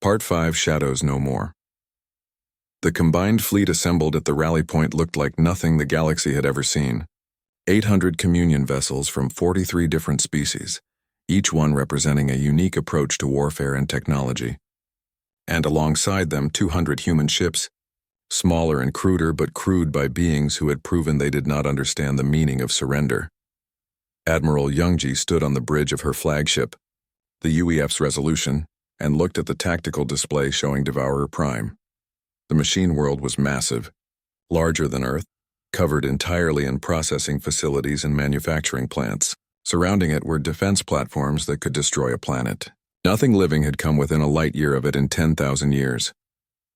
Part 5 Shadows No More. The combined fleet assembled at the rally point looked like nothing the galaxy had ever seen. 800 communion vessels from 43 different species, each one representing a unique approach to warfare and technology. And alongside them 200 human ships, smaller and cruder but crewed by beings who had proven they did not understand the meaning of surrender. Admiral Youngji stood on the bridge of her flagship, the UEF's Resolution, and looked at the tactical display showing Devourer Prime. The machine world was massive, larger than Earth, covered entirely in processing facilities and manufacturing plants. Surrounding it were defense platforms that could destroy a planet. Nothing living had come within a light year of it in 10,000 years.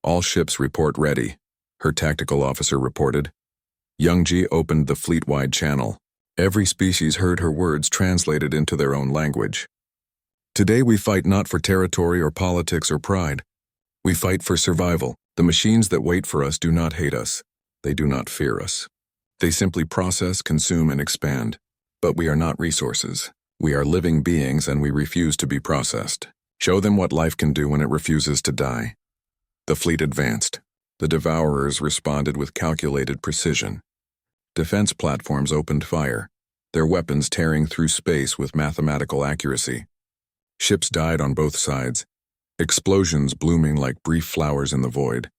All ships report ready, her tactical officer reported. Youngji opened the fleet-wide channel. Every species heard her words translated into their own language. Today we fight not for territory or politics or pride. We fight for survival. The machines that wait for us do not hate us. They do not fear us. They simply process, consume, and expand. But we are not resources. We are living beings and we refuse to be processed. Show them what life can do when it refuses to die. The fleet advanced. The Devourers responded with calculated precision. Defense platforms opened fire, their weapons tearing through space with mathematical accuracy. Ships died on both sides, explosions blooming like brief flowers in the void.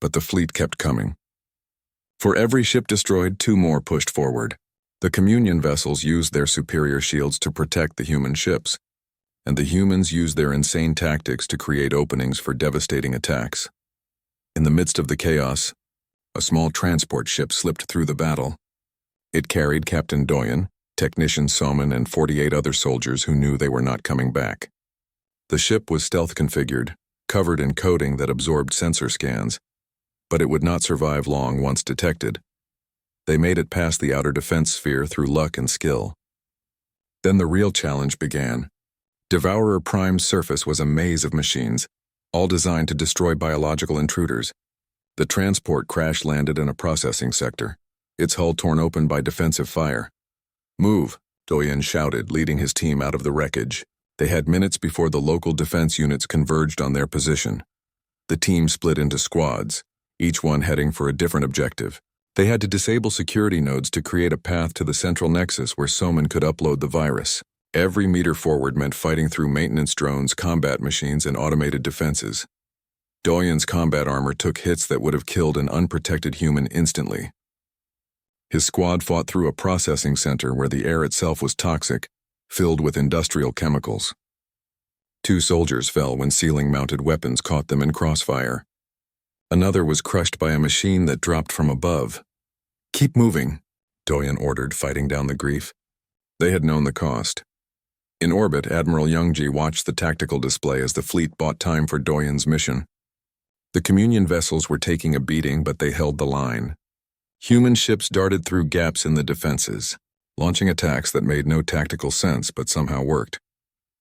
But the fleet kept coming. For every ship destroyed, 2 more pushed forward. The communion vessels used their superior shields to protect the human ships, and the humans used their insane tactics to create openings for devastating attacks. In the midst of the chaos, a small transport ship slipped through the battle. It carried Captain Doyen, Technician Soman, and 48 other soldiers who knew they were not coming back. The ship was stealth configured, covered in coating that absorbed sensor scans, but it would not survive long once detected. They made it past the outer defense sphere through luck and skill. Then the real challenge began. Devourer Prime's surface was a maze of machines, all designed to destroy biological intruders. The transport crash-landed in a processing sector, its hull torn open by defensive fire. "Move," Doyen shouted, leading his team out of the wreckage. They had minutes before the local defense units converged on their position. The team split into squads, each one heading for a different objective. They had to disable security nodes to create a path to the central nexus where Soman could upload the virus. Every meter forward meant fighting through maintenance drones, combat machines, and automated defenses. Doyen's combat armor took hits that would have killed an unprotected human instantly. His squad fought through a processing center where the air itself was toxic, filled with industrial chemicals. 2 soldiers fell when ceiling-mounted weapons caught them in crossfire. Another was crushed by a machine that dropped from above. "Keep moving," Doyen ordered, fighting down the grief. They had known the cost. In orbit, Admiral Youngji watched the tactical display as the fleet bought time for Doyen's mission. The communion vessels were taking a beating, but they held the line. Human ships darted through gaps in the defenses, launching attacks that made no tactical sense but somehow worked.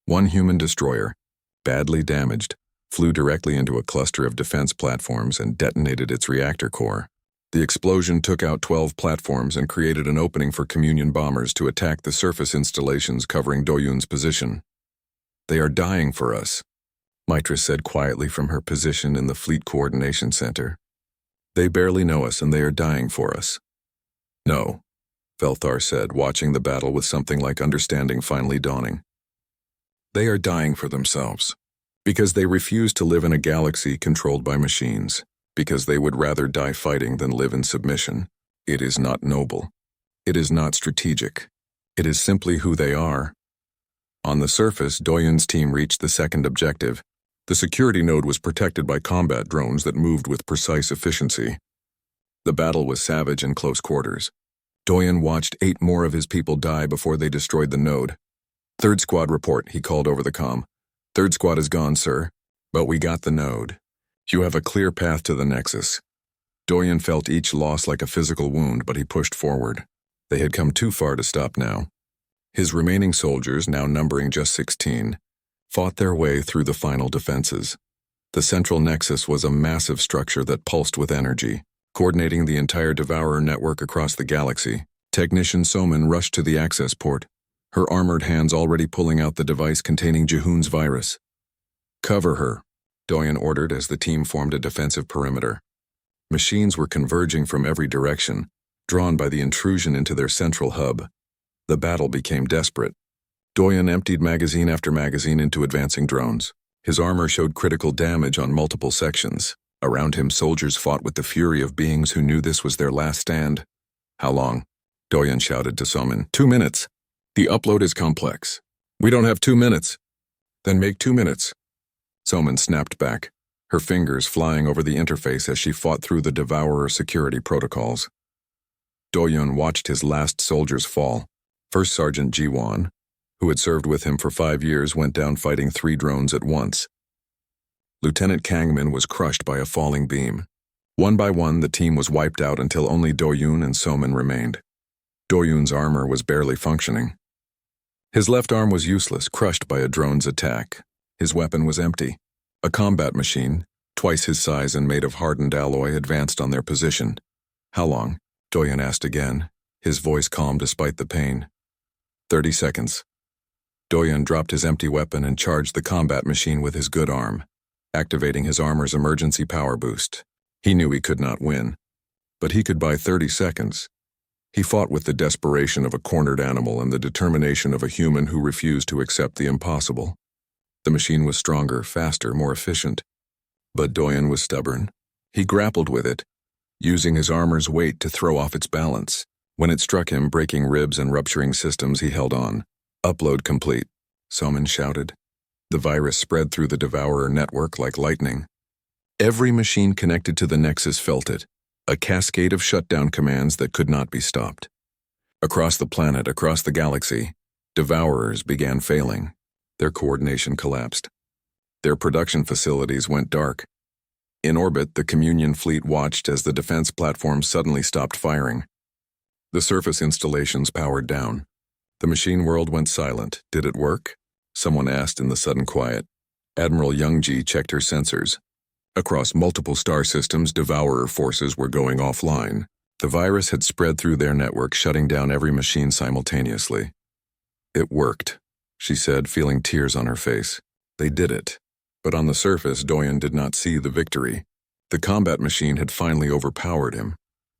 One human destroyer, badly damaged, flew directly into a cluster of defense platforms and detonated its reactor core. The explosion took out 12 platforms and created an opening for communion bombers to attack the surface installations covering Doyen's position. "They are dying for us," Mitra said quietly from her position in the Fleet Coordination Center. "They barely know us and they are dying for us." "No," Velthar said, watching the battle with something like understanding finally dawning. "They are dying for themselves. Because they refuse to live in a galaxy controlled by machines. Because they would rather die fighting than live in submission. It is not noble. It is not strategic. It is simply who they are." On the surface, Doyen's team reached the second objective. The security node was protected by combat drones that moved with precise efficiency. The battle was savage in close quarters. Doyen watched 8 more of his people die before they destroyed the node. "Third squad report," he called over the comm. "Third squad is gone, sir. But we got the node. You have a clear path to the nexus." Doyen felt each loss like a physical wound, but he pushed forward. They had come too far to stop now. His remaining soldiers, now numbering just 16, fought their way through the final defenses. The central nexus was a massive structure that pulsed with energy, coordinating the entire Devourer network across the galaxy. Technician Soman rushed to the access port, her armored hands already pulling out the device containing Jihoon's virus. "Cover her," Doyen ordered as the team formed a defensive perimeter. Machines were converging from every direction, drawn by the intrusion into their central hub. The battle became desperate. Doyen emptied magazine after magazine into advancing drones. His armor showed critical damage on multiple sections. Around him, soldiers fought with the fury of beings who knew this was their last stand. How long? Doyen shouted to Somin. 2 minutes. The upload is complex. We don't have 2 minutes. Then make 2 minutes. Somin snapped back, her fingers flying over the interface as she fought through the Devourer security protocols. Doyen watched his last soldiers fall. First Sergeant Jiwan, who had served with him for 5 years, went down fighting 3 drones at once. Lieutenant Kangmin was crushed by a falling beam. One by one, the team was wiped out until only Doyun and Somin remained. Doyun's armor was barely functioning. His left arm was useless, crushed by a drone's attack. His weapon was empty. A combat machine, twice his size and made of hardened alloy, advanced on their position. How long? Doyen asked again, his voice calm despite the pain. 30 seconds. Doyen dropped his empty weapon and charged the combat machine with his good arm, activating his armor's emergency power boost. He knew he could not win, but he could buy 30 seconds. He fought with the desperation of a cornered animal and the determination of a human who refused to accept the impossible. The machine was stronger, faster, more efficient. But Doyen was stubborn. He grappled with it, using his armor's weight to throw off its balance. When it struck him, breaking ribs and rupturing systems, he held on. Upload complete, Somin shouted. The virus spread through the Devourer network like lightning. Every machine connected to the Nexus felt it, a cascade of shutdown commands that could not be stopped. Across the planet, across the galaxy, Devourers began failing. Their coordination collapsed. Their production facilities went dark. In orbit, the Communion fleet watched as the defense platforms suddenly stopped firing. The surface installations powered down. The machine world went silent. Did it work? Someone asked in the sudden quiet. Admiral Youngji checked her sensors. Across multiple star systems, Devourer forces were going offline. The virus had spread through their network, shutting down every machine simultaneously. It worked, she said, feeling tears on her face. They did it. But on the surface, Doyen did not see the victory. The combat machine had finally overpowered him,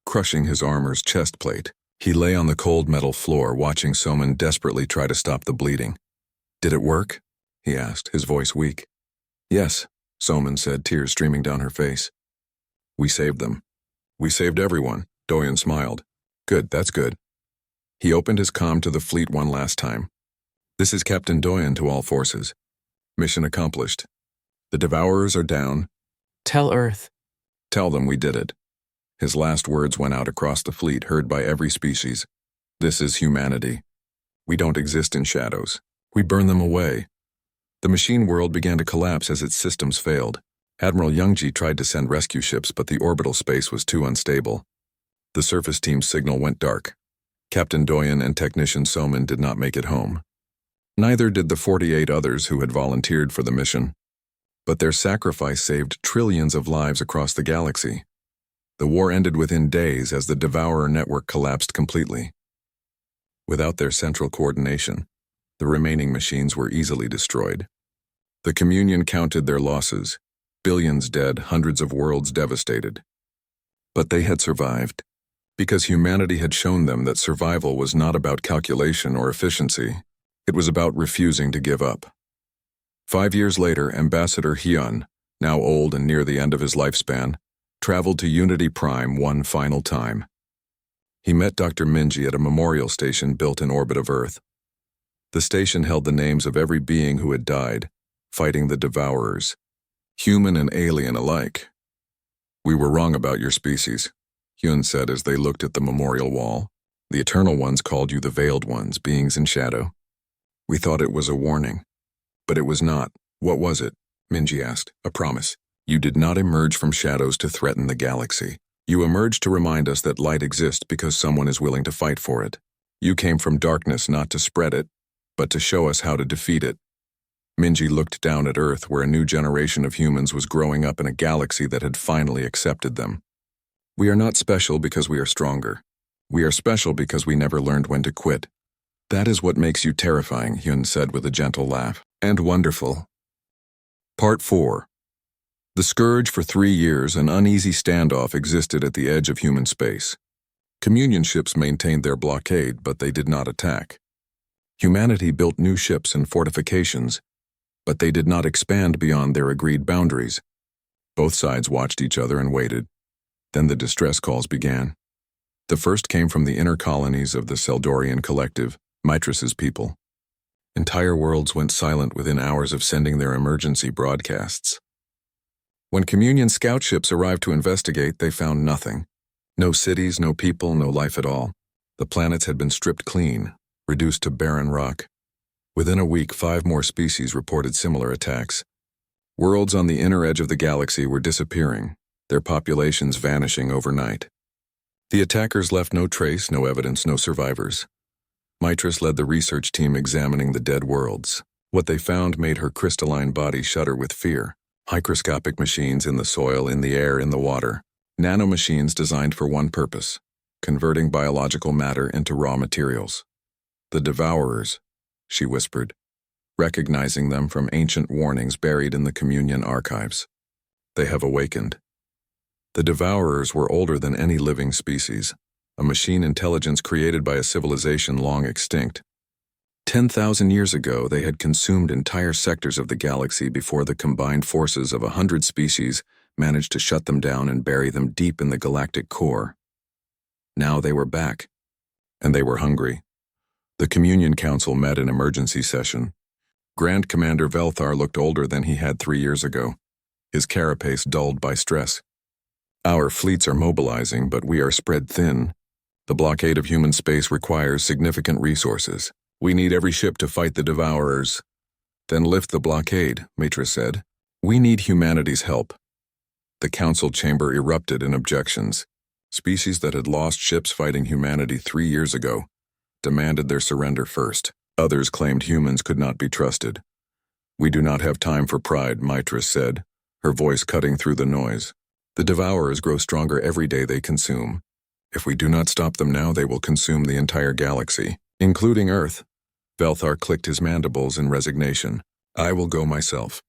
crushing his armor's chest plate. He lay on the cold metal floor, watching Somin desperately try to stop the bleeding. Did it work? He asked, his voice weak. Yes, Somin said, tears streaming down her face. We saved them. We saved everyone, Doyen smiled. Good, that's good. He opened his comm to the fleet one last time. This is Captain Doyen to all forces. Mission accomplished. The Devourers are down. Tell Earth. Tell them we did it. His last words went out across the fleet, heard by every species. This is humanity. We don't exist in shadows. We burn them away. The machine world began to collapse as its systems failed. Admiral Youngji tried to send rescue ships, but the orbital space was too unstable. The surface team's signal went dark. Captain Doyen and Technician Somin did not make it home. Neither did the 48 others who had volunteered for the mission. But their sacrifice saved trillions of lives across the galaxy. The war ended within days as the Devourer network collapsed completely. Without their central coordination, the remaining machines were easily destroyed. The Communion counted their losses, billions dead, hundreds of worlds devastated. But they had survived, because humanity had shown them that survival was not about calculation or efficiency. It was about refusing to give up. 5 years later, Ambassador Hyun, now old and near the end of his lifespan, traveled to Unity Prime one final time. He met Dr. Minji at a memorial station built in orbit of Earth. The station held the names of every being who had died, fighting the Devourers, human and alien alike. We were wrong about your species, Hyun said as they looked at the memorial wall. The Eternal Ones called you the Veiled Ones, beings in shadow. We thought it was a warning. But it was not. What was it? Minji asked. A promise. You did not emerge from shadows to threaten the galaxy. You emerged to remind us that light exists because someone is willing to fight for it. You came from darkness not to spread it, but to show us how to defeat it. Minji looked down at Earth, where a new generation of humans was growing up in a galaxy that had finally accepted them. We are not special because we are stronger. We are special because we never learned when to quit. That is what makes you terrifying, Hyun said with a gentle laugh. And wonderful. Part 4. The scourge for 3 years, an uneasy standoff existed at the edge of human space. Communion ships maintained their blockade, but they did not attack. Humanity built new ships and fortifications, but they did not expand beyond their agreed boundaries. Both sides watched each other and waited. Then the distress calls began. The first came from the inner colonies of the Seldorian collective, Mitras's people. Entire worlds went silent within hours of sending their emergency broadcasts. When Communion scout ships arrived to investigate, they found nothing. No cities, no people, no life at all. The planets had been stripped clean, reduced to barren rock. Within a week, 5 more species reported similar attacks. Worlds on the inner edge of the galaxy were disappearing, their populations vanishing overnight. The attackers left no trace, no evidence, no survivors. Mitras led the research team examining the dead worlds. What they found made her crystalline body shudder with fear. Microscopic machines in the soil, in the air, in the water. Nanomachines designed for one purpose: converting biological matter into raw materials. The Devourers, she whispered, recognizing them from ancient warnings buried in the Communion archives. They have awakened. The Devourers were older than any living species, a machine intelligence created by a civilization long extinct. 10,000 years ago, they had consumed entire sectors of the galaxy before the combined forces of 100 species managed to shut them down and bury them deep in the galactic core. Now they were back, and they were hungry. The Communion Council met in emergency session. Grand Commander Velthar looked older than he had 3 years ago, his carapace dulled by stress. Our fleets are mobilizing, but we are spread thin. The blockade of human space requires significant resources. We need every ship to fight the Devourers. Then lift the blockade, Mitra said. We need humanity's help. The council chamber erupted in objections. Species that had lost ships fighting humanity 3 years ago demanded their surrender first. Others claimed humans could not be trusted. We do not have time for pride, Mitra said, her voice cutting through the noise. The Devourers grow stronger every day they consume. If we do not stop them now, they will consume the entire galaxy, including Earth. Velthar clicked his mandibles in resignation. I will go myself.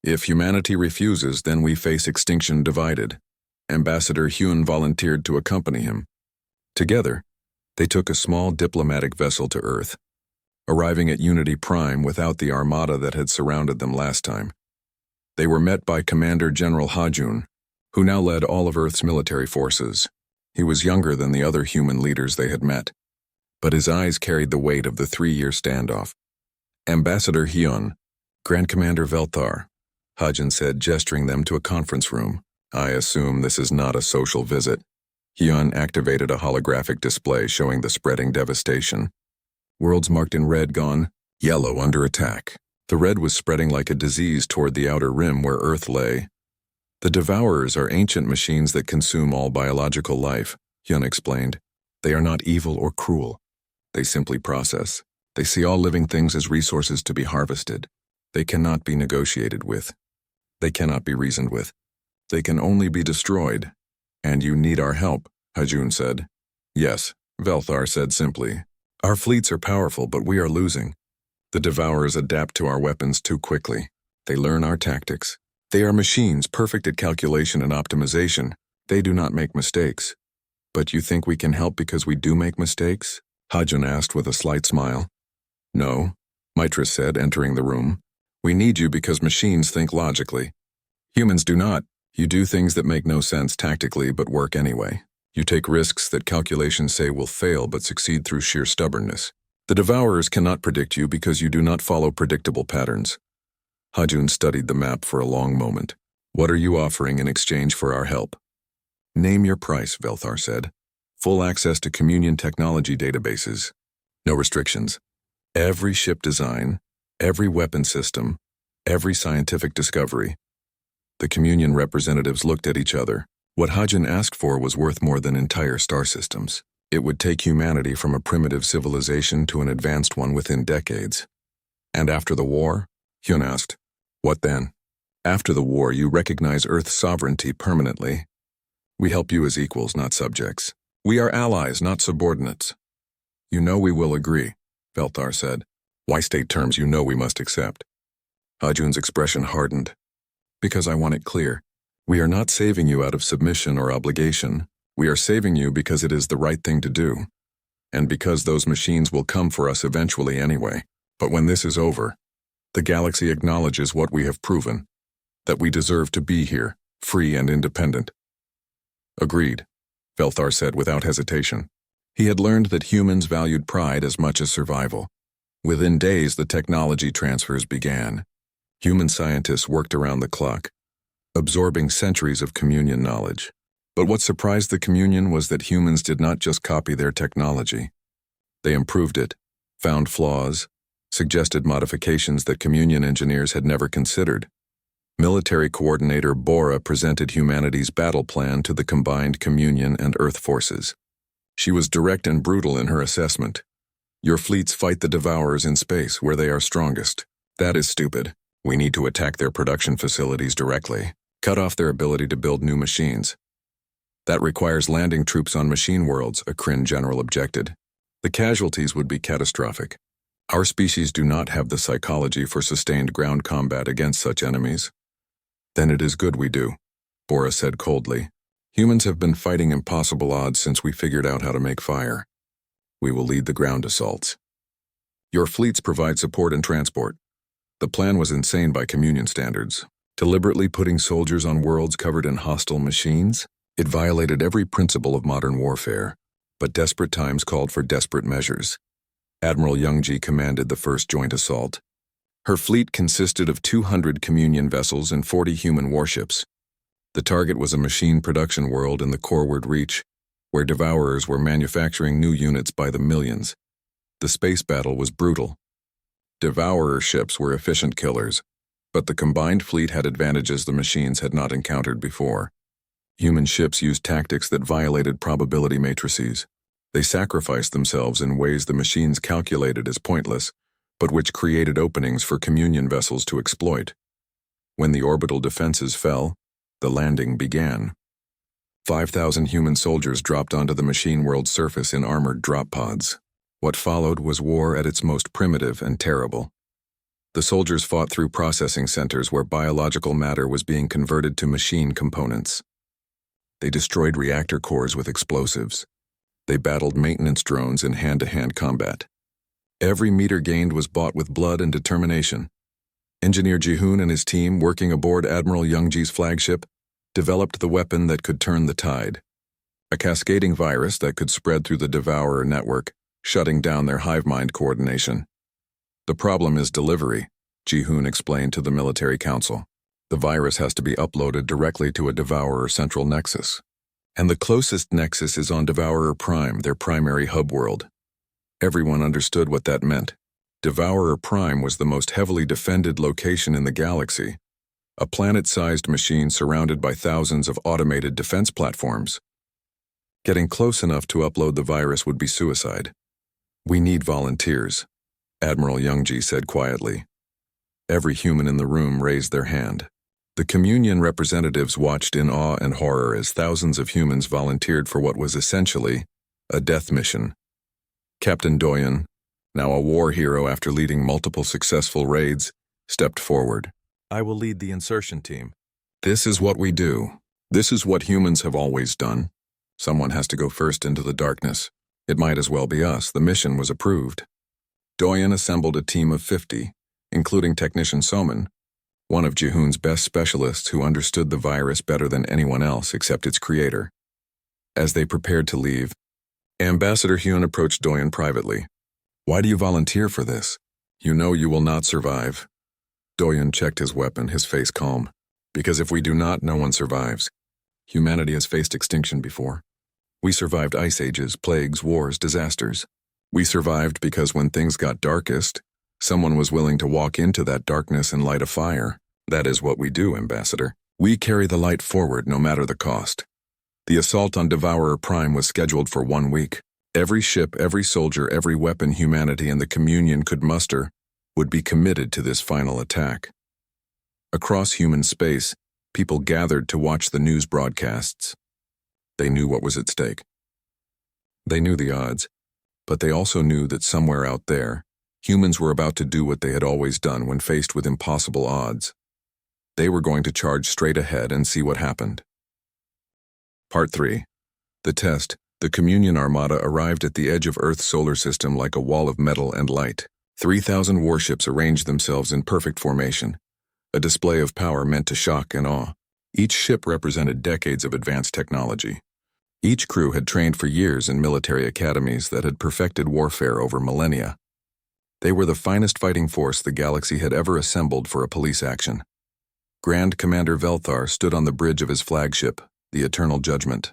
If humanity refuses, then we face extinction divided. Ambassador Hyun volunteered to accompany him. Together, they took a small diplomatic vessel to Earth, arriving at Unity Prime without the armada that had surrounded them last time. They were met by Commander General Hajun, who now led all of Earth's military forces. He was younger than the other human leaders they had met, but his eyes carried the weight of the 3-year standoff. Ambassador Hyun, Grand Commander Velthar, Hajun said, gesturing them to a conference room. I assume this is not a social visit. Hyun activated a holographic display showing the spreading devastation. Worlds marked in red gone, yellow under attack. The red was spreading like a disease toward the outer rim where Earth lay. The Devourers are ancient machines that consume all biological life, Hyun explained. They are not evil or cruel. They simply process. They see all living things as resources to be harvested. They cannot be negotiated with. They cannot be reasoned with. They can only be destroyed. And you need our help, Hajun said. Yes, Velthar said simply. Our fleets are powerful, but we are losing. The Devourers adapt to our weapons too quickly. They learn our tactics. They are machines perfect at calculation and optimization. They do not make mistakes. But you think we can help because we do make mistakes? Hajun asked with a slight smile. No, Mitra said, entering the room. We need you because machines think logically. Humans do not. You do things that make no sense tactically but work anyway. You take risks that calculations say will fail but succeed through sheer stubbornness. The Devourers cannot predict you because you do not follow predictable patterns. Hajun studied the map for a long moment. What are you offering in exchange for our help? Name your price, Velthar said. Full access to Communion technology databases. No restrictions. Every ship design, every weapon system, every scientific discovery. The Communion representatives looked at each other. What Hajun asked for was worth more than entire star systems. It would take humanity from a primitive civilization to an advanced one within decades. And after the war? Hyun asked. What then? After the war, you recognize Earth's sovereignty permanently. We help you as equals, not subjects. We are allies, not subordinates. You know we will agree, Velthar said. Why state terms you know we must accept? Hajun's expression hardened. Because I want it clear. We are not saving you out of submission or obligation. We are saving you because it is the right thing to do. And because those machines will come for us eventually anyway. But when this is over, the galaxy acknowledges what we have proven, that we deserve to be here, free and independent. Agreed, Velthar said without hesitation. He had learned that humans valued pride as much as survival. Within days, the technology transfers began. Human scientists worked around the clock, absorbing centuries of communion knowledge. But what surprised the communion was that humans did not just copy their technology. They improved it, found flaws, suggested modifications that communion engineers had never considered. Military coordinator Bora presented humanity's battle plan to the combined communion and Earth forces. She was direct and brutal in her assessment. Your fleets fight the Devourers in space where they are strongest. That is stupid. We need to attack their production facilities directly, cut off their ability to build new machines. That requires landing troops on machine worlds, a Kryn general objected. The casualties would be catastrophic. Our species do not have the psychology for sustained ground combat against such enemies. Then it is good we do, Bora said coldly. Humans have been fighting impossible odds since we figured out how to make fire. We will lead the ground assaults. Your fleets provide support and transport. The plan was insane by communion standards. Deliberately putting soldiers on worlds covered in hostile machines? It violated every principle of modern warfare, but desperate times called for desperate measures. Admiral Youngji commanded the first joint assault. Her fleet consisted of 200 communion vessels and 40 human warships. The target was a machine production world in the Corward Reach, where Devourers were manufacturing new units by the millions. The space battle was brutal. Devourer ships were efficient killers, but the combined fleet had advantages the machines had not encountered before. Human ships used tactics that violated probability matrices. They sacrificed themselves in ways the machines calculated as pointless, but which created openings for communion vessels to exploit. When the orbital defenses fell, the landing began. 5,000 human soldiers dropped onto the machine world's surface in armored drop pods. What followed was war at its most primitive and terrible. The soldiers fought through processing centers where biological matter was being converted to machine components. They destroyed reactor cores with explosives. They battled maintenance drones in hand-to-hand combat. Every meter gained was bought with blood and determination. Engineer Jihoon and his team, working aboard Admiral Youngji's flagship, developed the weapon that could turn the tide. A cascading virus that could spread through the Devourer network, shutting down their hive mind coordination. The problem is delivery, Jihoon explained to the military council. The virus has to be uploaded directly to a Devourer central nexus. And the closest nexus is on Devourer Prime, their primary hub world. Everyone understood what that meant. Devourer Prime was the most heavily defended location in the galaxy, a planet-sized machine surrounded by thousands of automated defense platforms. Getting close enough to upload the virus would be suicide. We need volunteers, Admiral Youngji said quietly. Every human in the room raised their hand. The communion representatives watched in awe and horror as thousands of humans volunteered for what was essentially a death mission. Captain Doyen, now a war hero after leading multiple successful raids, stepped forward. I will lead the insertion team. This is what we do. This is what humans have always done. Someone has to go first into the darkness. It might as well be us. The mission was approved. Doyen assembled a team of 50, including technician Soman, one of Jihoon's best specialists who understood the virus better than anyone else except its creator. As they prepared to leave, Ambassador Hyun approached Doyen privately. Why do you volunteer for this? You know you will not survive. Doyen checked his weapon, his face calm. Because if we do not, no one survives. Humanity has faced extinction before. We survived ice ages, plagues, wars, disasters. We survived because when things got darkest, someone was willing to walk into that darkness and light a fire. That is what we do, Ambassador. We carry the light forward no matter the cost. The assault on Devourer Prime was scheduled for 1 week. Every ship, every soldier, every weapon humanity and the communion could muster would be committed to this final attack. Across human space, people gathered to watch the news broadcasts. They knew what was at stake. They knew the odds, but they also knew that somewhere out there, humans were about to do what they had always done when faced with impossible odds. They were going to charge straight ahead and see what happened. Part 3. The test. The Communion Armada arrived at the edge of Earth's solar system like a wall of metal and light. 3,000 warships arranged themselves in perfect formation, a display of power meant to shock and awe. Each ship represented decades of advanced technology. Each crew had trained for years in military academies that had perfected warfare over millennia. They were the finest fighting force the galaxy had ever assembled for a police action. Grand Commander Velthar stood on the bridge of his flagship, the Eternal Judgment.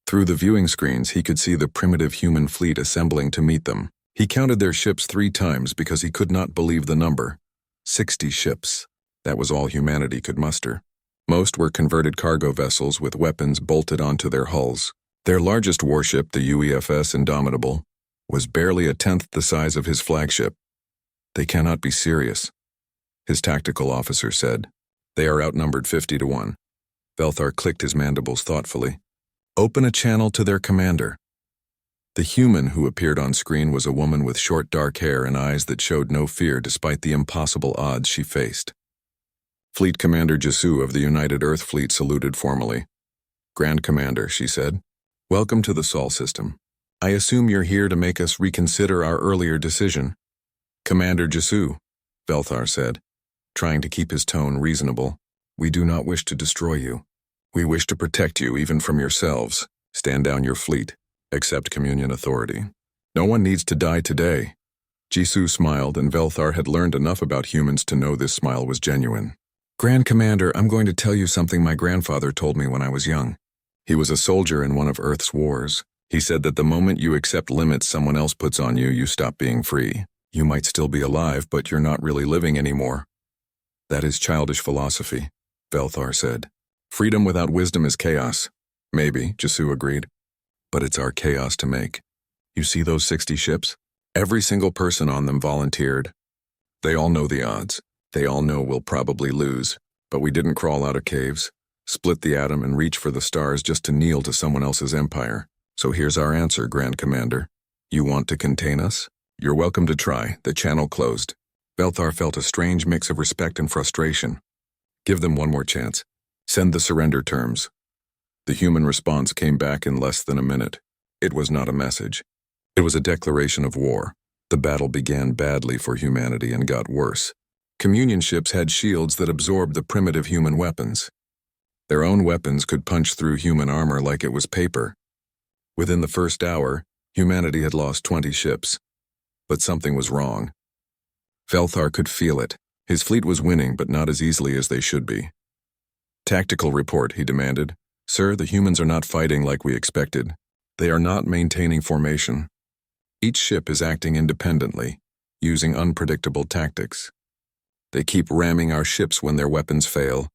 Through the viewing screens, he could see the primitive human fleet assembling to meet them. He counted their ships 3 times because he could not believe the number. 60 ships. That was all humanity could muster. Most were converted cargo vessels with weapons bolted onto their hulls. Their largest warship, the UEFS Indomitable, was barely a tenth the size of his flagship. They cannot be serious, his tactical officer said. They are outnumbered 50 to 1. Velthar clicked his mandibles thoughtfully. Open a channel to their commander. The human who appeared on screen was a woman with short dark hair and eyes that showed no fear despite the impossible odds she faced. Fleet Commander Jisu of the United Earth Fleet saluted formally. Grand Commander, she said. Welcome to the Sol system. I assume you're here to make us reconsider our earlier decision. Commander Jisu, Velthar said, trying to keep his tone reasonable. We do not wish to destroy you. We wish to protect you even from yourselves. Stand down your fleet. Accept Communion authority. No one needs to die today. Jisu smiled, and Velthar had learned enough about humans to know this smile was genuine. Grand Commander, I'm going to tell you something my grandfather told me when I was young. He was a soldier in one of Earth's wars. He said that the moment you accept limits someone else puts on you, you stop being free. You might still be alive, but you're not really living anymore. That is childish philosophy, Velthar said. Freedom without wisdom is chaos. Maybe, Jisu agreed. But it's our chaos to make. You see those 60 ships? Every single person on them volunteered. They all know the odds. They all know we'll probably lose. But we didn't crawl out of caves, split the atom, and reach for the stars just to kneel to someone else's empire. So here's our answer, Grand Commander. You want to contain us? You're welcome to try. The channel closed. Velthar felt a strange mix of respect and frustration. Give them one more chance. Send the surrender terms. The human response came back in less than a minute. It was not a message. It was a declaration of war. The battle began badly for humanity and got worse. Communion ships had shields that absorbed the primitive human weapons. Their own weapons could punch through human armor like it was paper. Within the first hour, humanity had lost 20 ships. But something was wrong. Velthar could feel it. His fleet was winning, but not as easily as they should be. Tactical report, he demanded. Sir, the humans are not fighting like we expected. They are not maintaining formation. Each ship is acting independently, using unpredictable tactics. They keep ramming our ships when their weapons fail.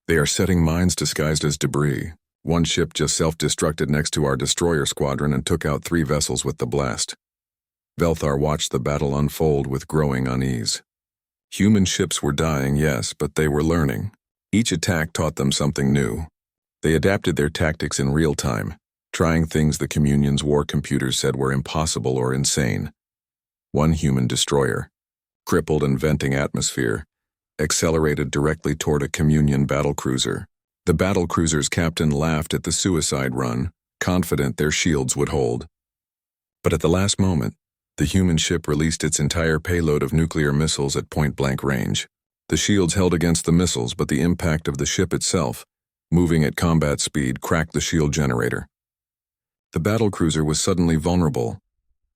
They are setting mines disguised as debris. One ship just self-destructed next to our destroyer squadron and took out 3 vessels with the blast. Velthar watched the battle unfold with growing unease. Human ships were dying, yes, but they were learning. Each attack taught them something new. They adapted their tactics in real time, trying things the Communion's war computers said were impossible or insane. One human destroyer, crippled and venting atmosphere, accelerated directly toward a Communion battlecruiser. The battlecruiser's captain laughed at the suicide run, confident their shields would hold. But at the last moment, the human ship released its entire payload of nuclear missiles at point-blank range. The shields held against the missiles, but the impact of the ship itself, moving at combat speed, cracked the shield generator. The battlecruiser was suddenly vulnerable.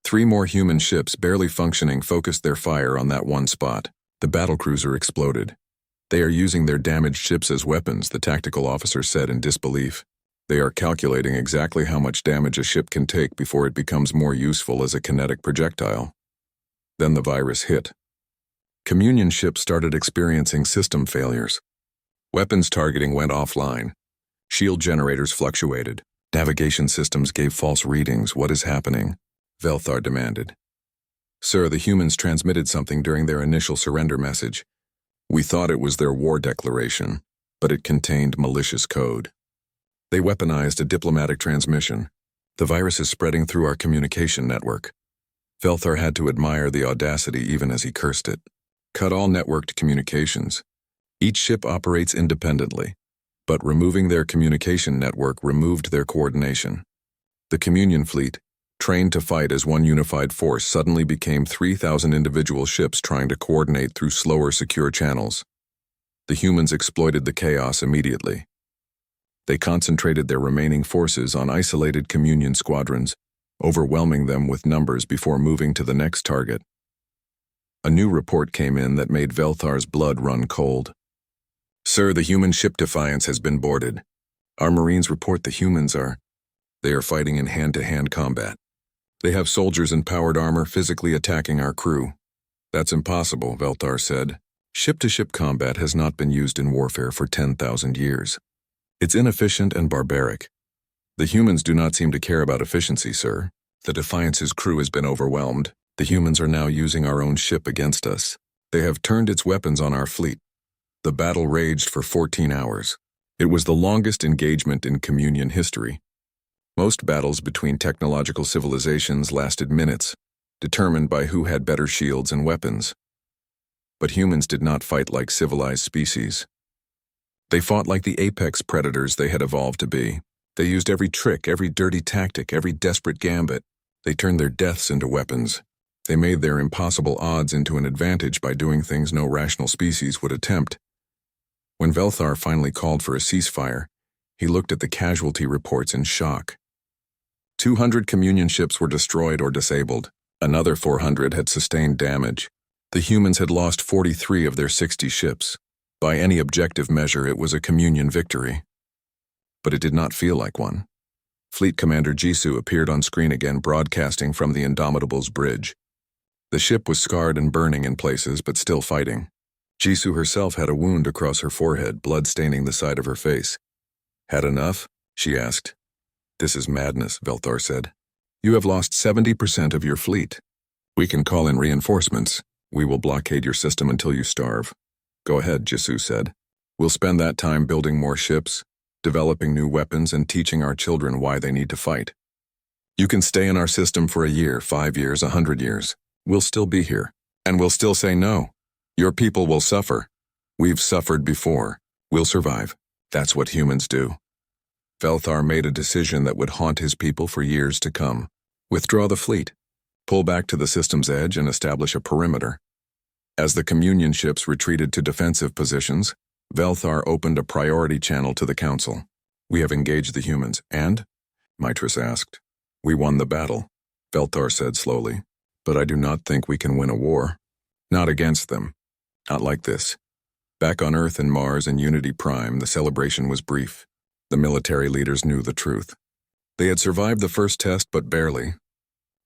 3 more human ships, barely functioning, focused their fire on that one spot. The battlecruiser exploded. They are using their damaged ships as weapons, the tactical officer said in disbelief. They are calculating exactly how much damage a ship can take before it becomes more useful as a kinetic projectile. Then the virus hit. Communion ships started experiencing system failures. Weapons targeting went offline. Shield generators fluctuated. Navigation systems gave false readings. What is happening? Velthar demanded. Sir, the humans transmitted something during their initial surrender message. We thought it was their war declaration, but it contained malicious code. They weaponized a diplomatic transmission. The virus is spreading through our communication network. Velthar had to admire the audacity even as he cursed it. Cut all networked communications. Each ship operates independently, but removing their communication network removed their coordination. The Communion fleet, trained to fight as one unified force, suddenly became 3,000 individual ships trying to coordinate through slower, secure channels. The humans exploited the chaos immediately. They concentrated their remaining forces on isolated Communion squadrons, overwhelming them with numbers before moving to the next target. A new report came in that made Velthar's blood run cold. "Sir, the human ship Defiance has been boarded. Our Marines report the humans they are fighting in hand-to-hand combat. They have soldiers in powered armor physically attacking our crew." "That's impossible," Velthar said. "Ship-to-ship combat has not been used in warfare for 10,000 years. It's inefficient and barbaric. The humans do not seem to care about efficiency, sir. The Defiance's crew has been overwhelmed. The humans are now using our own ship against us. They have turned its weapons on our fleet." The battle raged for 14 hours. It was the longest engagement in Communion history. Most battles between technological civilizations lasted minutes, determined by who had better shields and weapons. But humans did not fight like civilized species. They fought like the apex predators they had evolved to be. They used every trick, every dirty tactic, every desperate gambit. They turned their deaths into weapons. They made their impossible odds into an advantage by doing things no rational species would attempt. When Velthar finally called for a ceasefire, he looked at the casualty reports in shock. 200 Communion ships were destroyed or disabled. Another 400 had sustained damage. The humans had lost 43 of their 60 ships. By any objective measure, it was a Communion victory. But it did not feel like one. Fleet Commander Jisoo appeared on screen again, broadcasting from the Indomitable's bridge. The ship was scarred and burning in places, but still fighting. Jisoo herself had a wound across her forehead, blood staining the side of her face. "Had enough?" she asked. "This is madness," Velthar said. "You have lost 70% of your fleet. We can call in reinforcements. We will blockade your system until you starve." "Go ahead," Jisoo said. "We'll spend that time building more ships, developing new weapons, and teaching our children why they need to fight. You can stay in our system for a year, 5 years, 100 years. We'll still be here, and we'll still say no. Your people will suffer. We've suffered before. We'll survive. That's what humans do." Velthar made a decision that would haunt his people for years to come. Withdraw the fleet, pull back to the system's edge, and establish a perimeter. As the Communion ships retreated to defensive positions, Velthar opened a priority channel to the Council. "We have engaged the humans, and?" Mitris asked. "We won the battle," Velthar said slowly. "But I do not think we can win a war. Not against them. Not like this." Back on Earth and Mars and Unity Prime, the celebration was brief. The military leaders knew the truth. They had survived the first test, but barely.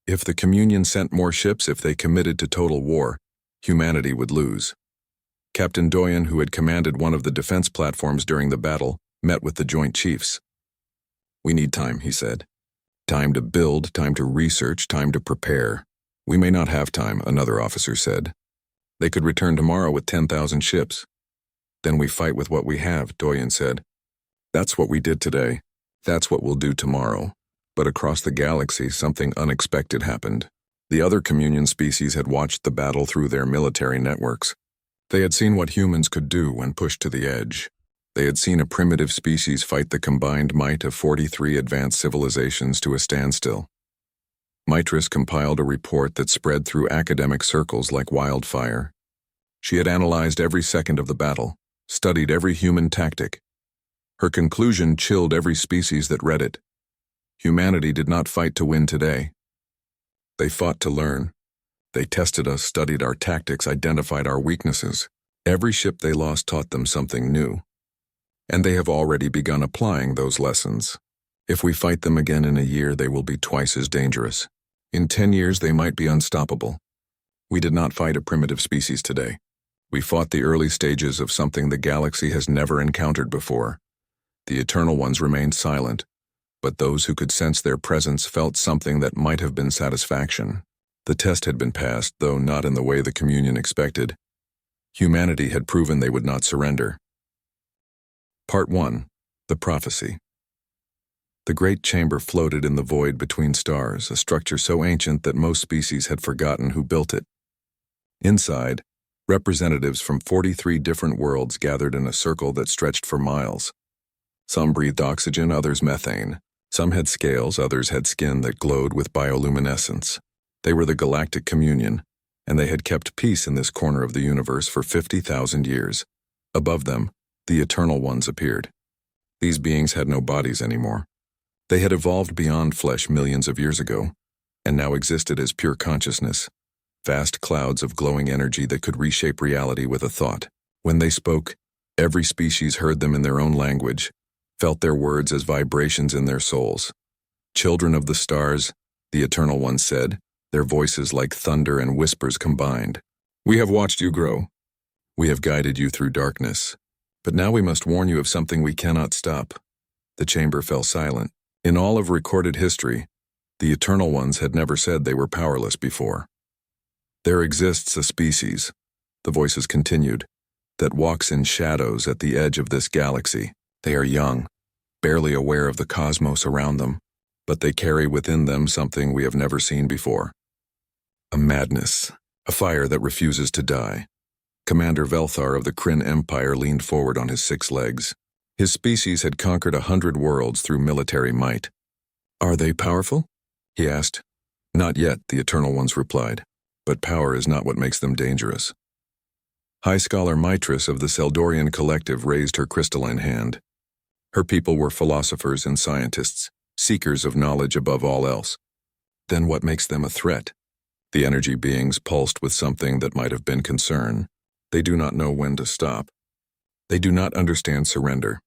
If the Communion sent more ships, if they committed to total war, humanity would lose. Captain Doyen, who had commanded one of the defense platforms during the battle, met with the Joint Chiefs. "We need time," he said. "Time to build, time to research, time to prepare." "We may not have time," another officer said. "They could return tomorrow with 10,000 ships." "Then we fight with what we have," Doyen said. "That's what we did today. That's what we'll do tomorrow." But across the galaxy, something unexpected happened. The other Communion species had watched the battle through their military networks. They had seen what humans could do when pushed to the edge. They had seen a primitive species fight the combined might of 43 advanced civilizations to a standstill. Mitris compiled a report that spread through academic circles like wildfire. She had analyzed every second of the battle, studied every human tactic. Her conclusion chilled every species that read it. Humanity did not fight to win today. They fought to learn. They tested us, studied our tactics, identified our weaknesses. Every ship they lost taught them something new. And they have already begun applying those lessons. If we fight them again in a year, they will be twice as dangerous. In 10 years, they might be unstoppable. We did not fight a primitive species today. We fought the early stages of something the galaxy has never encountered before. The Eternal Ones remained silent, but those who could sense their presence felt something that might have been satisfaction. The test had been passed, though not in the way the Communion expected. Humanity had proven they would not surrender. Part 1. The Prophecy. The great chamber floated in the void between stars, a structure so ancient that most species had forgotten who built it. Inside, Representatives from 43 different worlds gathered in a circle that stretched for miles. Some breathed oxygen, others methane. Some had scales, others had skin that glowed with bioluminescence. They were the Galactic Communion, and they had kept peace in this corner of the universe for 50,000 years. Above them, the Eternal Ones appeared. These beings had no bodies anymore. They had evolved beyond flesh millions of years ago, and now existed as pure consciousness, vast clouds of glowing energy that could reshape reality with a thought. When they spoke, every species heard them in their own language, felt their words as vibrations in their souls. Children of the stars, the Eternal Ones said, their voices like thunder and whispers combined. We have watched you grow. We have guided you through darkness. But now we must warn you of something we cannot stop. The chamber fell silent. In all of recorded history, the Eternal Ones had never said they were powerless before. There exists a species, the voices continued, that walks in shadows at the edge of this galaxy. They are young, barely aware of the cosmos around them, but they carry within them something we have never seen before. A madness, a fire that refuses to die. Commander Velthar of the Kryn Empire leaned forward on his 6 legs. His species had conquered 100 worlds through military might. Are they powerful? He asked. Not yet, the Eternal Ones replied, but power is not what makes them dangerous. High Scholar Mitris of the Seldorian Collective raised her crystalline hand. Her people were philosophers and scientists, seekers of knowledge above all else. Then what makes them a threat? The energy beings pulsed with something that might have been concern. They do not know when to stop. They do not understand surrender.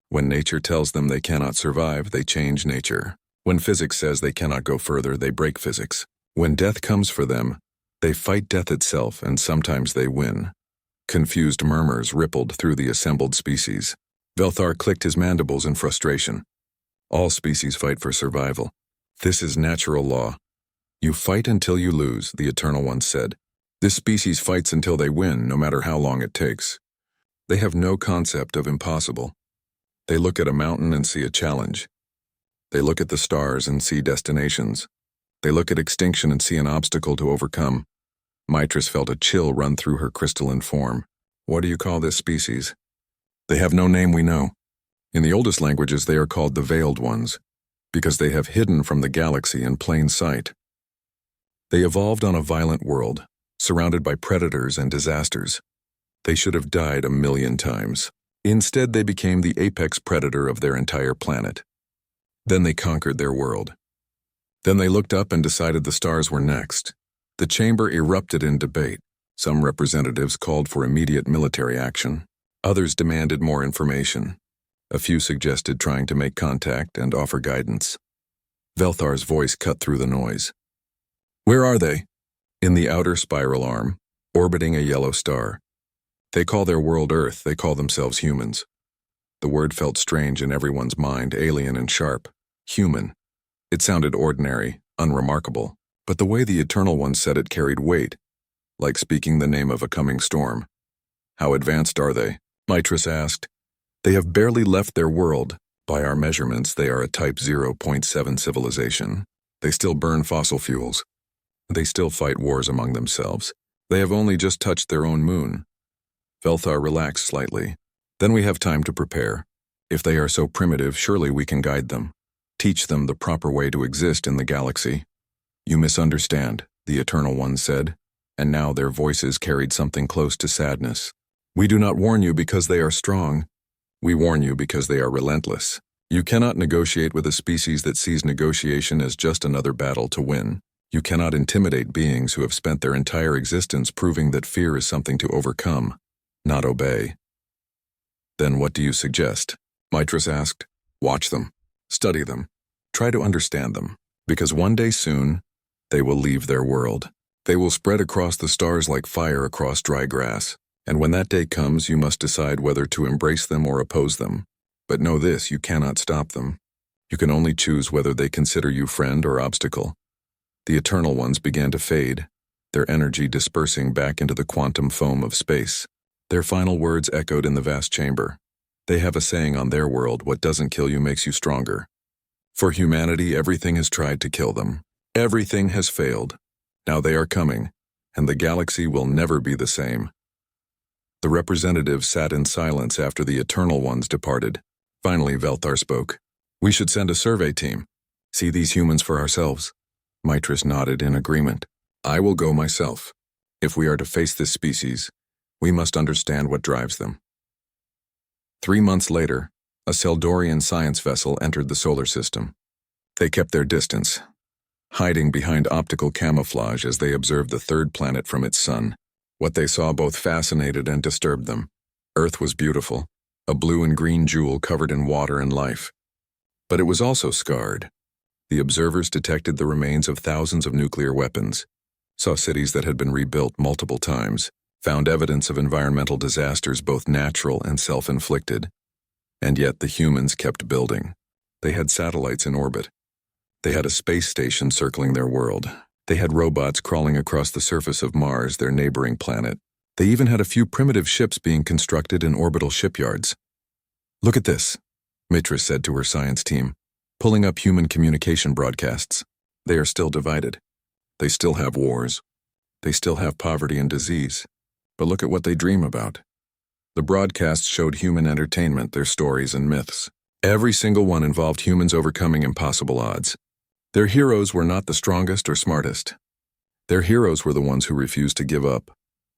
When nature tells them they cannot survive, they change nature. When physics says they cannot go further, they break physics. When death comes for them, they fight death itself, and sometimes they win. Confused murmurs rippled through the assembled species. Velthar clicked his mandibles in frustration. All species fight for survival. This is natural law. You fight until you lose, the Eternal One said. This species fights until they win, no matter how long it takes. They have no concept of impossible. They look at a mountain and see a challenge. They look at the stars and see destinations. They look at extinction and see an obstacle to overcome. Mitris felt a chill run through her crystalline form. What do you call this species? They have no name we know. In the oldest languages, they are called the Veiled Ones, because they have hidden from the galaxy in plain sight. They evolved on a violent world, surrounded by predators and disasters. They should have died 1,000,000 times. Instead, they became the apex predator of their entire planet. Then they conquered their world. Then they looked up and decided the stars were next. The chamber erupted in debate. Some representatives called for immediate military action. Others demanded more information. A few suggested trying to make contact and offer guidance. Velthar's voice cut through the noise. Where are they? In the outer spiral arm, orbiting a yellow star. They call their world Earth, they call themselves humans. The word felt strange in everyone's mind, alien and sharp. Human. It sounded ordinary, unremarkable, but the way the Eternal One said it carried weight, like speaking the name of a coming storm. How advanced are they? Mitris asked. They have barely left their world. By our measurements, they are a Type 0.7 civilization. They still burn fossil fuels. They still fight wars among themselves. They have only just touched their own moon. Velthar relaxed slightly. Then we have time to prepare. If they are so primitive, surely we can guide them. Teach them the proper way to exist in the galaxy. You misunderstand, the Eternal One said, and now their voices carried something close to sadness. We do not warn you because they are strong. We warn you because they are relentless. You cannot negotiate with a species that sees negotiation as just another battle to win. You cannot intimidate beings who have spent their entire existence proving that fear is something to overcome, not obey. Then what do you suggest? Mitris asked. Watch them. Study them. Try to understand them. Because one day soon, they will leave their world. They will spread across the stars like fire across dry grass. And when that day comes, you must decide whether to embrace them or oppose them. But know this, you cannot stop them. You can only choose whether they consider you friend or obstacle. The Eternal Ones began to fade, their energy dispersing back into the quantum foam of space. Their final words echoed in the vast chamber. They have a saying on their world, what doesn't kill you makes you stronger. For humanity, everything has tried to kill them. Everything has failed. Now they are coming, and the galaxy will never be the same. The representatives sat in silence after the Eternal Ones departed. Finally, Velthar spoke. "We should send a survey team. See these humans for ourselves." Mitris nodded in agreement. "I will go myself. If we are to face this species, we must understand what drives them." 3 months later, a Seldorian science vessel entered the solar system. They kept their distance, hiding behind optical camouflage as they observed the third planet from its sun. What they saw both fascinated and disturbed them. Earth was beautiful, a blue and green jewel covered in water and life. But it was also scarred. The observers detected the remains of thousands of nuclear weapons, saw cities that had been rebuilt multiple times, found evidence of environmental disasters both natural and self-inflicted. And yet the humans kept building. They had satellites in orbit. They had a space station circling their world. They had robots crawling across the surface of Mars, their neighboring planet. They even had a few primitive ships being constructed in orbital shipyards. "Look at this," Mitris said to her science team, pulling up human communication broadcasts. "They are still divided. They still have wars. They still have poverty and disease. But look at what they dream about." The broadcasts showed human entertainment, their stories and myths. Every single one involved humans overcoming impossible odds. Their heroes were not the strongest or smartest. Their heroes were the ones who refused to give up,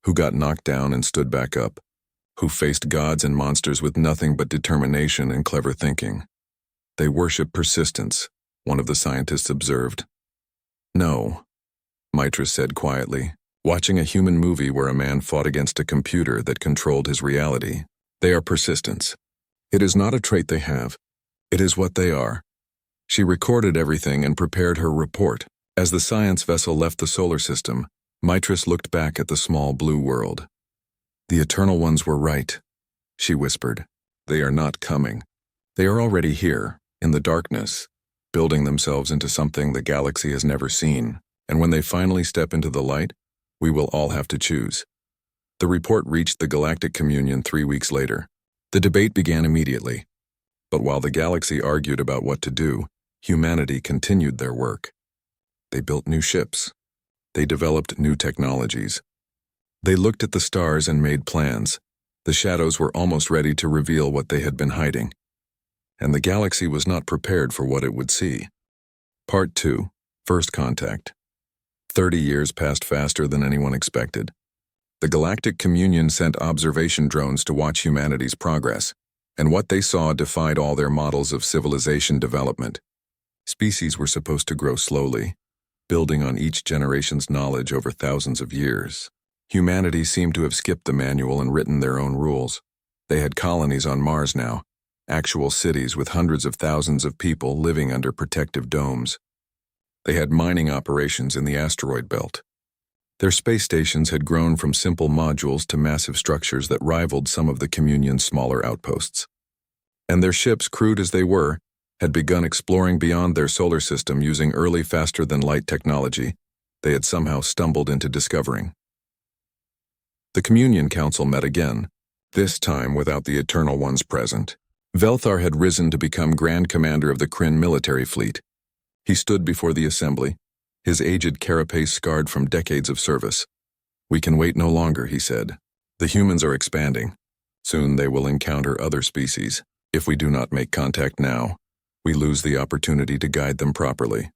who got knocked down and stood back up, who faced gods and monsters with nothing but determination and clever thinking. "They worship persistence," one of the scientists observed. "No," Mitris said quietly, watching a human movie where a man fought against a computer that controlled his reality. "They are persistence. It is not a trait they have. It is what they are." She recorded everything and prepared her report. As the science vessel left the solar system, Mitris looked back at the small blue world. "The Eternal Ones were right," she whispered. "They are not coming. They are already here, in the darkness, building themselves into something the galaxy has never seen. And when they finally step into the light, we will all have to choose." The report reached the Galactic Communion 3 weeks later. The debate began immediately. But while the galaxy argued about what to do, humanity continued their work. They built new ships. They developed new technologies. They looked at the stars and made plans. The shadows were almost ready to reveal what they had been hiding. And the galaxy was not prepared for what it would see. Part 2, First Contact. 30 years passed faster than anyone expected. The Galactic Communion sent observation drones to watch humanity's progress, and what they saw defied all their models of civilization development. Species were supposed to grow slowly, building on each generation's knowledge over thousands of years. Humanity seemed to have skipped the manual and written their own rules. They had colonies on Mars now, actual cities with hundreds of thousands of people living under protective domes. They had mining operations in the asteroid belt. Their space stations had grown from simple modules to massive structures that rivaled some of the Communion's smaller outposts. And their ships, crude as they were, had begun exploring beyond their solar system using early faster-than-light technology they had somehow stumbled into discovering. The Communion Council met again, this time without the Eternal Ones present. Velthar had risen to become Grand Commander of the Kryn military fleet. He stood before the assembly, his aged carapace scarred from decades of service. "We can wait no longer," he said. "The humans are expanding. Soon they will encounter other species. If we do not make contact now, we lose the opportunity to guide them properly."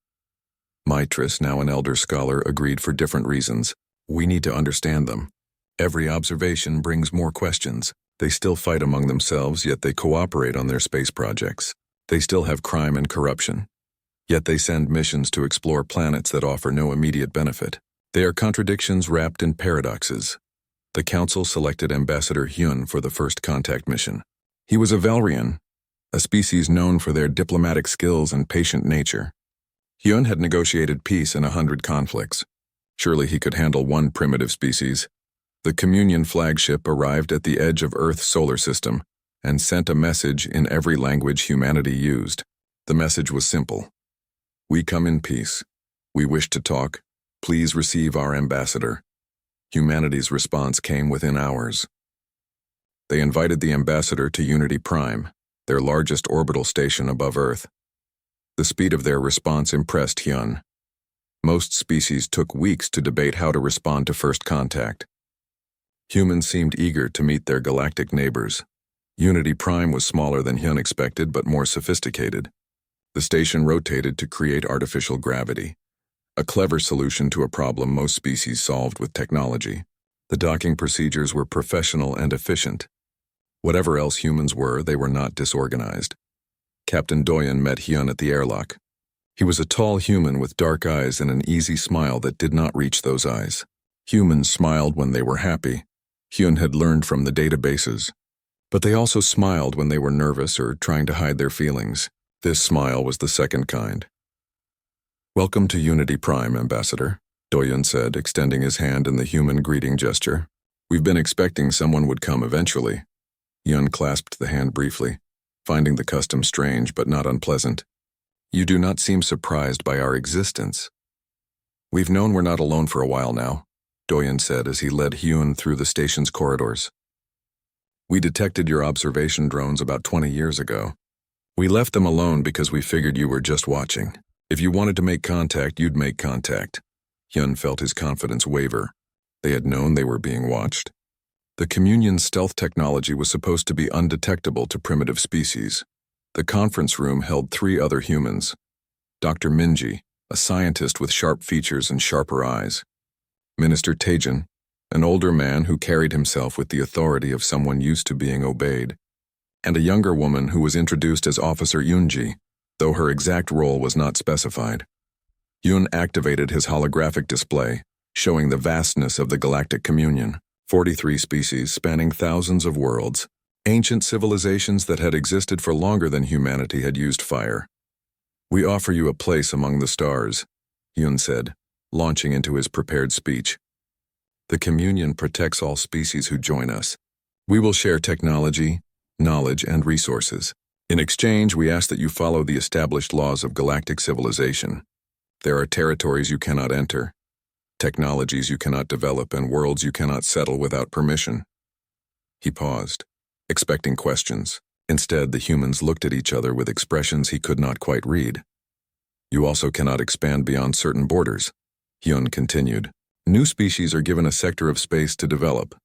Mitris, now an elder scholar, agreed for different reasons. "We need to understand them. Every observation brings more questions. They still fight among themselves, yet they cooperate on their space projects. They still have crime and corruption. Yet they send missions to explore planets that offer no immediate benefit. They are contradictions wrapped in paradoxes." The council selected Ambassador Hyun for the first contact mission. He was a Valrian, a species known for their diplomatic skills and patient nature. Hyun had negotiated peace in 100 conflicts. Surely he could handle one primitive species. The Communion flagship arrived at the edge of Earth's solar system and sent a message in every language humanity used. The message was simple. "We come in peace. We wish to talk. Please receive our ambassador." Humanity's response came within hours. They invited the ambassador to Unity Prime, their largest orbital station above Earth. The speed of their response impressed Hyun. Most species took weeks to debate how to respond to first contact. Humans seemed eager to meet their galactic neighbors. Unity Prime was smaller than Hyun expected but more sophisticated. The station rotated to create artificial gravity, a clever solution to a problem most species solved with technology. The docking procedures were professional and efficient. Whatever else humans were, they were not disorganized. Captain Doyen met Hyun at the airlock. He was a tall human with dark eyes and an easy smile that did not reach those eyes. Humans smiled when they were happy. Hyun had learned from the databases. But they also smiled when they were nervous or trying to hide their feelings. This smile was the second kind. "Welcome to Unity Prime, Ambassador," Doyen said, extending his hand in the human greeting gesture. "We've been expecting someone would come eventually." Hyun clasped the hand briefly, finding the custom strange but not unpleasant. "You do not seem surprised by our existence." "We've known we're not alone for a while now," Doyen said as he led Hyun through the station's corridors. "We detected your observation drones about 20 years ago. We left them alone because we figured you were just watching. If you wanted to make contact, you'd make contact." Hyun felt his confidence waver. They had known they were being watched. The Communion's stealth technology was supposed to be undetectable to primitive species. The conference room held 3 other humans. Dr. Minji, a scientist with sharp features and sharper eyes. Minister Taejin, an older man who carried himself with the authority of someone used to being obeyed. And a younger woman who was introduced as Officer Yoonji, though her exact role was not specified. Yoon activated his holographic display, showing the vastness of the Galactic Communion. 43 species spanning thousands of worlds, ancient civilizations that had existed for longer than humanity had used fire. "We offer you a place among the stars," Yoon said, launching into his prepared speech. "The Communion protects all species who join us. We will share technology, knowledge, and resources. In exchange, we ask that you follow the established laws of galactic civilization. There are territories you cannot enter, technologies you cannot develop, and worlds you cannot settle without permission." He paused, expecting questions. Instead, the humans looked at each other with expressions he could not quite read. "You also cannot expand beyond certain borders," Hyun continued. "New species are given a sector of space to develop.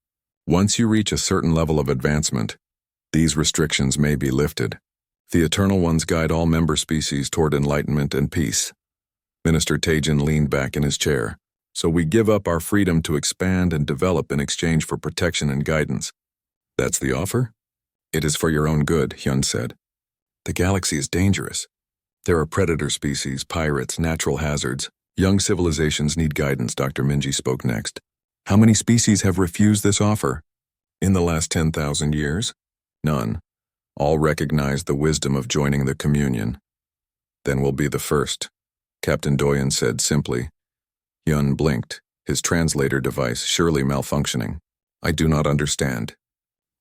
Once you reach a certain level of advancement, these restrictions may be lifted. The Eternal Ones guide all member species toward enlightenment and peace." Minister Taejin leaned back in his chair. "So we give up our freedom to expand and develop in exchange for protection and guidance. That's the offer?" "It is for your own good," Hyun said. "The galaxy is dangerous. There are predator species, pirates, natural hazards. Young civilizations need guidance," Dr. Minji spoke next. "How many species have refused this offer?" "In the last 10,000 years? None. All recognize the wisdom of joining the Communion." "Then we'll be the first," Captain Doyen said simply. Hyun blinked, his translator device surely malfunctioning. "I do not understand."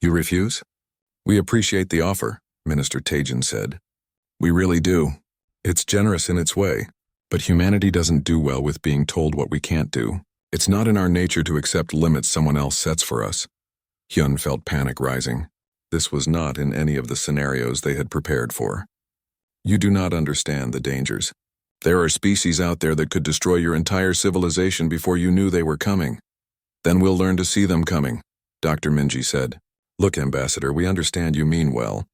"You refuse?" "We appreciate the offer," Minister Taejin said. "We really do. It's generous in its way, but humanity doesn't do well with being told what we can't do. It's not in our nature to accept limits someone else sets for us." Hyun felt panic rising. This was not in any of the scenarios they had prepared for. "You do not understand the dangers. There are species out there that could destroy your entire civilization before you knew they were coming. Then we'll learn to see them coming," Dr. Minji said. "Look, Ambassador, we understand you mean well,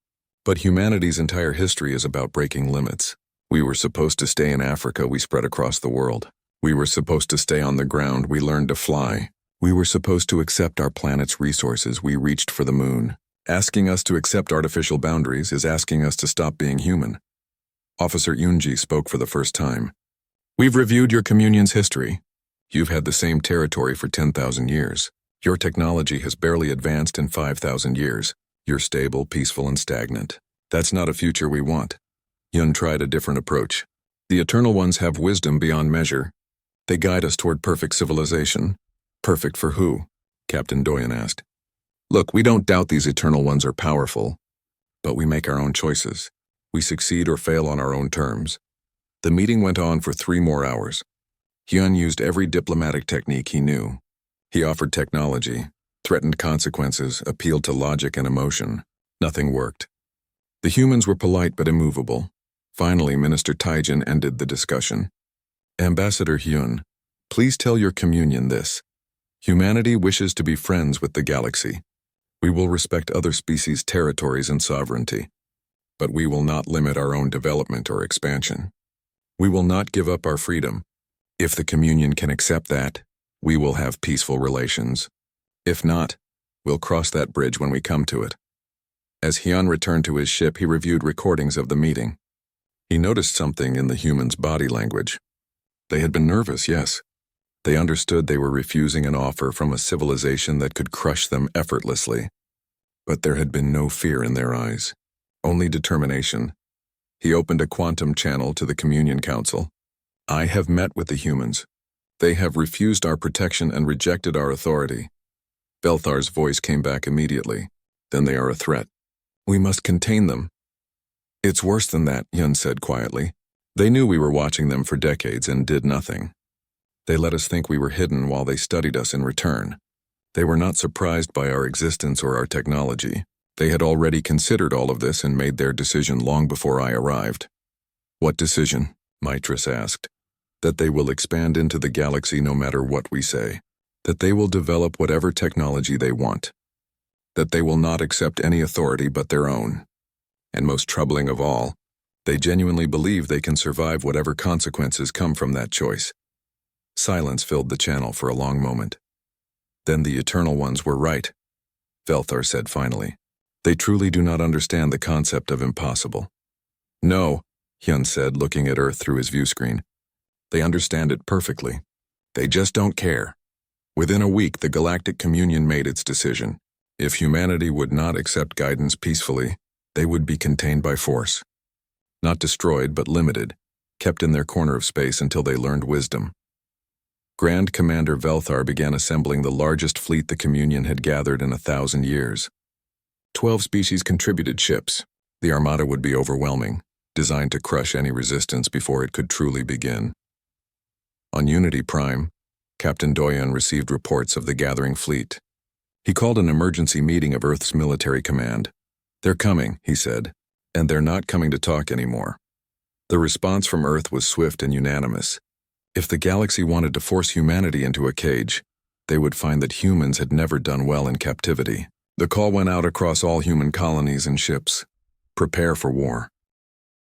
but humanity's entire history is about breaking limits. We were supposed to stay in Africa, we spread across the world. We were supposed to stay on the ground, we learned to fly. We were supposed to accept our planet's resources, we reached for the moon. Asking us to accept artificial boundaries is asking us to stop being human." Officer Yoonji spoke for the first time. "We've reviewed your Communion's history. You've had the same territory for 10,000 years. Your technology has barely advanced in 5,000 years. You're stable, peaceful, and stagnant. That's not a future we want." Hyun tried a different approach. "The Eternal Ones have wisdom beyond measure. They guide us toward perfect civilization." "Perfect for who?" Captain Doyen asked. "Look, we don't doubt these Eternal Ones are powerful, but we make our own choices. We succeed or fail on our own terms." The meeting went on for 3 more hours. Hyun used every diplomatic technique he knew. He offered technology, threatened consequences, appealed to logic and emotion. Nothing worked. The humans were polite but immovable. Finally, Minister Taejin ended the discussion. "Ambassador Hyun, please tell your Communion this. Humanity wishes to be friends with the galaxy. We will respect other species' territories and sovereignty, but we will not limit our own development or expansion. We will not give up our freedom. If the communion can accept that, we will have peaceful relations. If not, we'll cross that bridge when we come to it. As Hyun returned to his ship, he reviewed recordings of the meeting. He noticed something in the humans' body language. They had been nervous, yes. They understood they were refusing an offer from a civilization that could crush them effortlessly. But there had been no fear in their eyes, only determination. He opened a quantum channel to the Communion Council. I have met with the humans. They have refused our protection and rejected our authority. Belthar's voice came back immediately. Then they are a threat. We must contain them. It's worse than that, Hyun said quietly. They knew we were watching them for decades and did nothing. They let us think we were hidden while they studied us in return. They were not surprised by our existence or our technology. They had already considered all of this and made their decision long before I arrived. What decision? Mitris asked. That they will expand into the galaxy no matter what we say. That they will develop whatever technology they want. That they will not accept any authority but their own. And most troubling of all, they genuinely believe they can survive whatever consequences come from that choice. Silence filled the channel for a long moment. Then the Eternal Ones were right, Velthar said finally. They truly do not understand the concept of impossible. No, Hyun said, looking at Earth through his view screen. They understand it perfectly. They just don't care. Within a week, the Galactic Communion made its decision. If humanity would not accept guidance peacefully, they would be contained by force. Not destroyed, but limited, kept in their corner of space until they learned wisdom. Grand Commander Velthar began assembling the largest fleet the Communion had gathered in 1,000 years. 12 species contributed ships. The armada would be overwhelming, designed to crush any resistance before it could truly begin. On Unity Prime, Captain Doyen received reports of the gathering fleet. He called an emergency meeting of Earth's military command. They're coming, he said, and they're not coming to talk anymore. The response from Earth was swift and unanimous. If the galaxy wanted to force humanity into a cage, they would find that humans had never done well in captivity. The call went out across all human colonies and ships. Prepare for war.